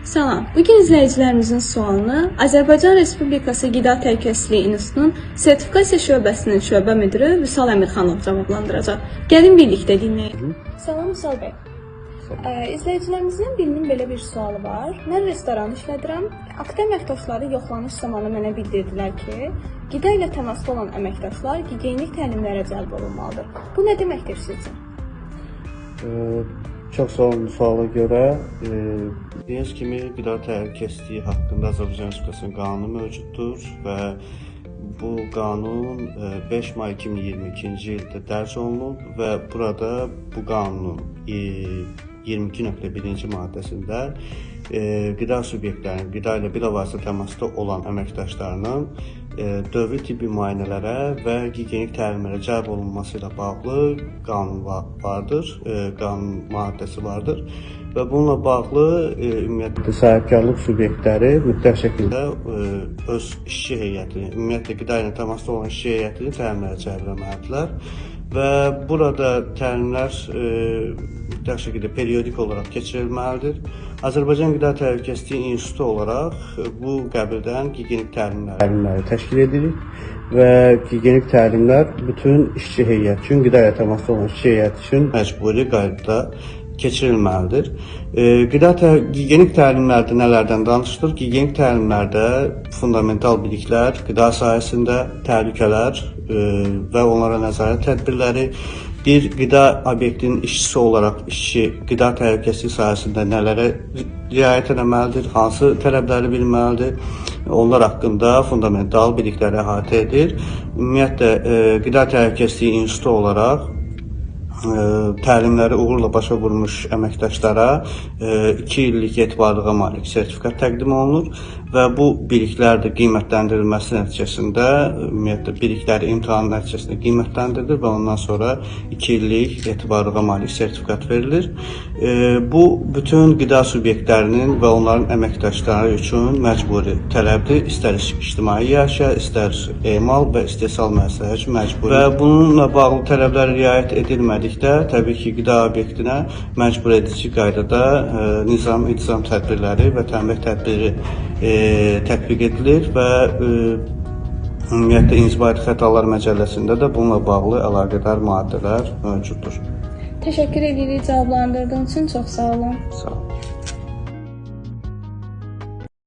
Salam. Bugün izləyicilərimizin sualını Azərbaycan Respublikası Qida Təhlükəsizliyi İnstitutunun Sertifikasiya şöbəsinin şöbə müdiri Vüsal Əmirxanov cavablandıracaq. Gəlin birlikdə dinləyək. Salam Vüsal bəy. İzləyicilərimizin birinin belə bir sualı var. Mən restoran işlədirəm. Akt əməkdaşları yoxlanış zamanı mənə bildirdilər ki, qida ilə təmasda olan əməkdaşlar gigiyenik təlimlərə cəlb olunmalıdır. Bu nə deməkdir sizcə? Çox sağ olun suala görə. Dediyiniz kimi qida təhlükəsizliyi haqqında Azərbaycan Respublikasının qanunu mövcuddur və bu qanun 5 may 2022-ci ildə dərc olunub və burada bu qanunun 22.1-ci maddəsində qida subyektlərinin qida ilə bilavasitə təmasda olan əməkdaşlarının dövri tibbi müayinələrə və gigiyenik təlimlərə cəlb olunması ilə bağlı qanun vardır, qanun maddəsi vardır və bununla bağlı ümumiyyətlə sahibkarlıq subyektləri mütləq şəkildə öz işçi heyətini, ümumiyyətlə qida ilə təmasda olan işçi heyətini təlimlərə cəlb etməlidirlər və burada təlimlər mütləq şəkildə periodik olaraq keçirilməlidir. Azərbaycan Qida Təhlükəsizliyi İnstitutu olaraq bu qəbildən gigiyenik təlimləri təşkil edirik və gigiyenik təlimlər bütün işçi heyət üçün, qida ilə təmasda olan işçi heyət üçün məcburi qaydada keçirilməlidir. Gigiyenik təlimlərdə nələrdən danışılır? Gigiyenik təlimlərdə fundamental biliklər, qida sahəsində təhlükələr və onlara nəzarət tədbirləri, bir qida obyektinin işçisi olaraq işçi qida təhlükəsizliyi sahəsində nələrə riayət etməlidir, hansı tələbləri bilməlidir, onlar haqqında fundamental bilikləri əhatə edir. Ümumiyyətlə Qida Təhlükəsizliyi İnstitutu olaraq təlimləri uğurla başa vurmuş əməkdaşlara 2 illik etibarlığa malik sertifikat təqdim olunur və bu biliklər də qiymətləndirilməsi nəticəsində ümumiyyətlə bilikləri imtahan nəticəsində qiymətləndirilir və ondan sonra 2 illik etibarlığa malik sertifikat verilir. Bu bütün qida subyektlərinin və onların əməkdaşları üçün məcburi tələbdir. İstər ictimai yaşa, istər emal və istehsal müəssisələri üçün məcburi və bununla bağlı tələblərə riayət edilmədikdə təbii ki, qida obyektinə məcbur edici qaydada nizam, intizam tədbirləri və tənbih tədbiri tətbiq edilir və ümumiyyətlə İnzibati Xətalar Məcəlləsində də bununla bağlı əlaqədar maddələr mövcuddur. Təşəkkür edirik cavablandırdığınız üçün, çox sağ olun. Sağ olun.